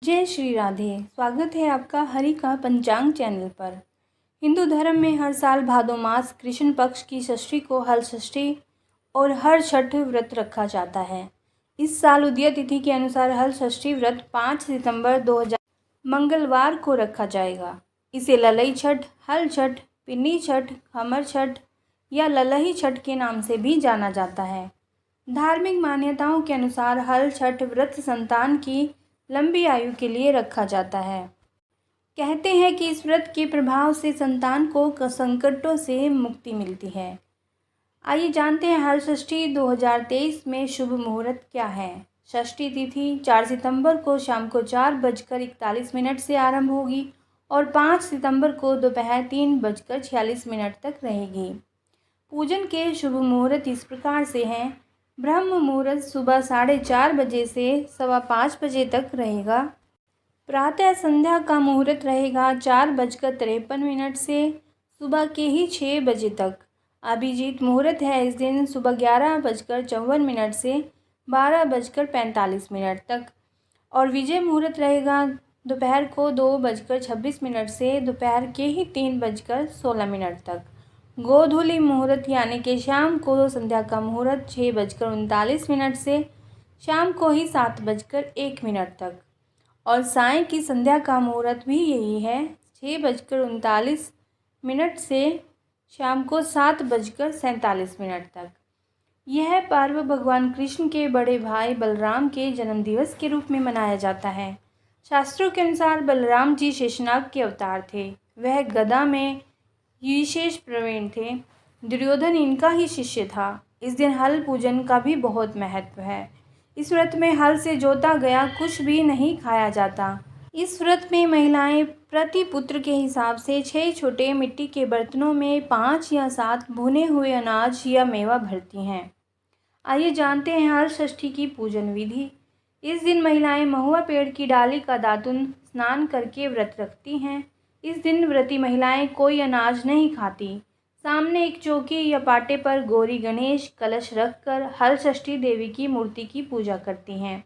जय श्री राधे। स्वागत है आपका हरि का पंचांग चैनल पर। हिंदू धर्म में हर साल भादो मास कृष्ण पक्ष की षष्ठी को हल षष्ठी और हर छठ व्रत रखा जाता है। इस साल उदय तिथि के अनुसार हल षष्ठी व्रत 5 सितंबर 2000 मंगलवार को रखा जाएगा। इसे ललई छठ, हल छठ, पिन्नी छठ, खमर छठ या ललही छठ के नाम से भी जाना जाता है। धार्मिक मान्यताओं के अनुसार हल छठ व्रत संतान की लंबी आयु के लिए रखा जाता है। कहते हैं कि इस व्रत के प्रभाव से संतान को संकटों से मुक्ति मिलती है। आइए जानते हैं हल षष्ठी 2023 में शुभ मुहूर्त क्या है। षष्ठी तिथि 4 सितंबर को शाम को 4:41 से आरंभ होगी और 5 सितंबर को दोपहर 3:46 तक रहेगी। पूजन के शुभ मुहूर्त इस प्रकार से हैं। ब्रह्म मुहूर्त सुबह 4:30 बजे से 5:15 बजे तक रहेगा। प्रातः संध्या का मुहूर्त रहेगा 4:53 से सुबह के ही 6 बजे तक। अभिजीत मुहूर्त है इस दिन सुबह 11:54 से 12:45 तक और विजय मुहूर्त रहेगा दोपहर को 2:26 से दोपहर के ही 3:16 तक। गोधूली मुहूर्त यानी कि शाम को संध्या का मुहूर्त 6:39 से शाम को ही 7:01 तक और सायं की संध्या का मुहूर्त भी यही है 6:39 से शाम को 7:47 तक। यह पर्व भगवान कृष्ण के बड़े भाई बलराम के जन्मदिवस के रूप में मनाया जाता है। शास्त्रों के अनुसार बलराम जी शेषनाग के अवतार थे। वह गदा में विशेष प्रवीण थे। दुर्योधन इनका ही शिष्य था। इस दिन हल पूजन का भी बहुत महत्व है। इस व्रत में हल से जोता गया कुछ भी नहीं खाया जाता। इस व्रत में महिलाएं प्रति पुत्र के हिसाब से 6 छोटे मिट्टी के बर्तनों में 5 या 7 भुने हुए अनाज या मेवा भरती हैं। आइए जानते हैं हल षष्ठी की पूजन विधि। इस दिन महिलाएं महुआ पेड़ की डाली का दातुन स्नान करके व्रत रखती हैं। इस दिन व्रती महिलाएं कोई अनाज नहीं खाती। सामने एक चौकी या पाटे पर गौरी गणेश कलश रखकर हल षष्ठी देवी की मूर्ति की पूजा करती हैं।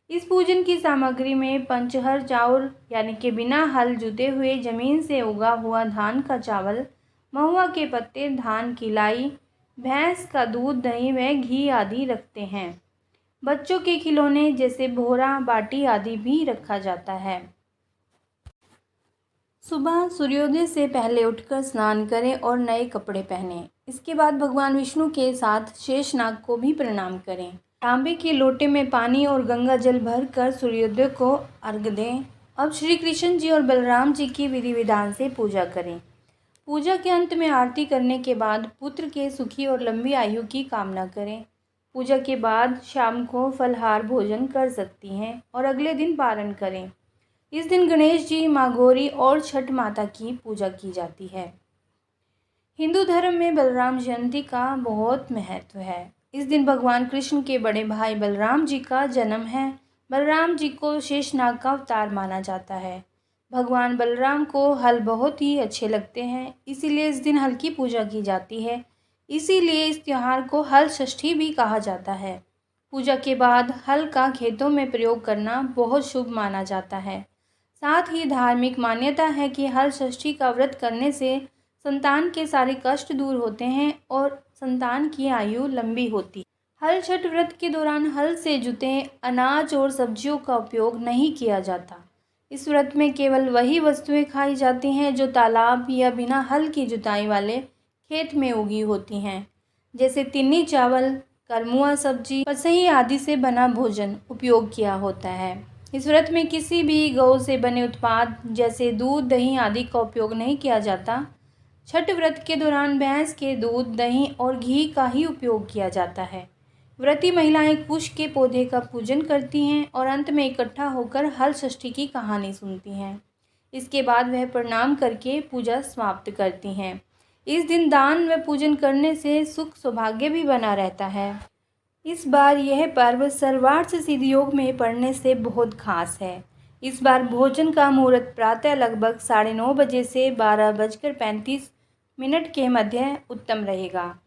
इस पूजन की सामग्री में पंचहर चावल यानी कि बिना हल जुते हुए जमीन से उगा हुआ धान का चावल, महुआ के पत्ते, धान की लाई, भैंस का दूध, दही व घी आदि रखते हैं। बच्चों के खिलौने जैसे भोरा, बाटी आदि भी रखा जाता है। सुबह सूर्योदय से पहले उठकर स्नान करें और नए कपड़े पहनें। इसके बाद भगवान विष्णु के साथ शेषनाग को भी प्रणाम करें। तांबे के लोटे में पानी और गंगा जल भरकर सूर्योदय को अर्घ दें। अब श्री कृष्ण जी और बलराम जी की विधि विधान से पूजा करें। पूजा के अंत में आरती करने के बाद पुत्र के सुखी और लंबी आयु की कामना करें। पूजा के बाद शाम को फलहार भोजन कर सकती हैं और अगले दिन पारण करें। इस दिन गणेश जी, माँ गौरी और छठ माता की पूजा की जाती है। हिंदू धर्म में बलराम जयंती का बहुत महत्व है। इस दिन भगवान कृष्ण के बड़े भाई बलराम जी का जन्म है। बलराम जी को शेषनाग का अवतार माना जाता है। भगवान बलराम को हल बहुत ही अच्छे लगते हैं, इसीलिए इस दिन हल की पूजा की जाती है। इसीलिए इस त्यौहार को हल षष्ठी भी कहा जाता है। पूजा के बाद हल का खेतों में प्रयोग करना बहुत शुभ माना जाता है। साथ ही धार्मिक मान्यता है कि हल षष्ठी का व्रत करने से संतान के सारे कष्ट दूर होते हैं और संतान की आयु लंबी होती है। हल छठ व्रत के दौरान हल से जुते अनाज और सब्जियों का उपयोग नहीं किया जाता। इस व्रत में केवल वही वस्तुएं खाई जाती हैं जो तालाब या बिना हल की जुताई वाले खेत में उगी होती हैं, जैसे तिन्नी चावल, करमुआ सब्जी, पसई आदि से बना भोजन उपयोग किया होता है। इस व्रत में किसी भी गौ से बने उत्पाद जैसे दूध, दही आदि का उपयोग नहीं किया जाता। छठ व्रत के दौरान भैंस के दूध, दही और घी का ही उपयोग किया जाता है। व्रती महिलाएं कुश के पौधे का पूजन करती हैं और अंत में इकट्ठा होकर हल षष्ठी की कहानी सुनती हैं। इसके बाद वह प्रणाम करके पूजा समाप्त करती हैं। इस दिन दान व पूजन करने से सुख सौभाग्य भी बना रहता है। इस बार यह पर्व सर्वार्थ सिद्धि योग में पड़ने से बहुत खास है। इस बार भोजन का मुहूर्त प्रातः लगभग 9:30 बजे से 12:35 के मध्य उत्तम रहेगा।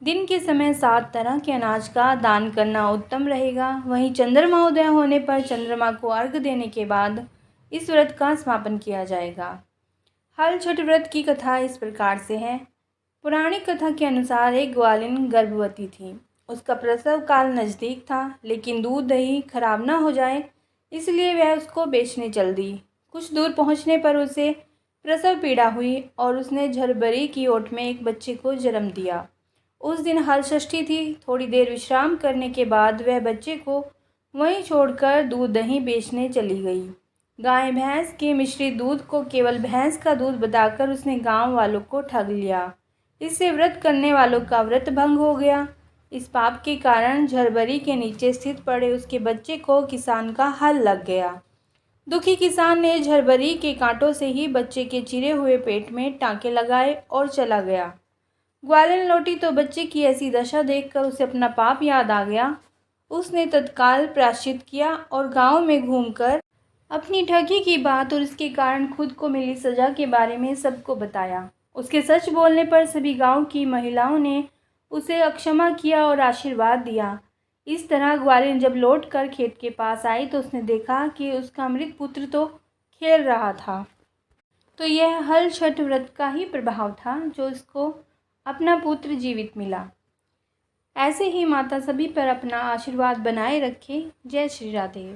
दिन के समय 7 तरह के अनाज का दान करना उत्तम रहेगा। वहीं चंद्रमा उदय होने पर चंद्रमा को अर्घ्य देने के बाद इस व्रत का समापन किया जाएगा। हल छठ व्रत की कथा इस प्रकार से है। पौराणिक कथा के अनुसार एक ग्वालिन गर्भवती थी। उसका प्रसव काल नज़दीक था, लेकिन दूध दही खराब ना हो जाए इसलिए वह उसको बेचने चल दी। कुछ दूर पहुंचने पर उसे प्रसव पीड़ा हुई और उसने झरबरी की ओट में एक बच्चे को जन्म दिया। उस दिन हल षष्ठी थी। थोड़ी देर विश्राम करने के बाद वह बच्चे को वहीं छोड़कर दूध दही बेचने चली गई। गाय भैंस के मिश्रित दूध को केवल भैंस का दूध बताकर उसने गांव वालों को ठग लिया। इससे व्रत करने वालों का व्रत भंग हो गया। इस पाप के कारण झरबरी के नीचे स्थित पड़े उसके बच्चे को किसान का हल लग गया। दुखी किसान ने झरबरी के कांटों से ही बच्चे के चिरे हुए पेट में टांके लगाए और चला गया। ग्वालिन लौटी तो बच्चे की ऐसी दशा देखकर उसे अपना पाप याद आ गया। उसने तत्काल प्रायश्चित किया और गांव में घूमकर अपनी ठगी की बात और इसके कारण खुद को मिली सज़ा के बारे में सबको बताया। उसके सच बोलने पर सभी गांव की महिलाओं ने उसे अक्षमा किया और आशीर्वाद दिया। इस तरह ग्वालिन जब लौटकर खेत के पास आई तो उसने देखा कि उसका मृत पुत्र तो खेल रहा था। तो यह हल छठ व्रत का ही प्रभाव था जो इसको अपना पुत्र जीवित मिला। ऐसे ही माता सभी पर अपना आशीर्वाद बनाए रखे। जय श्री राधे।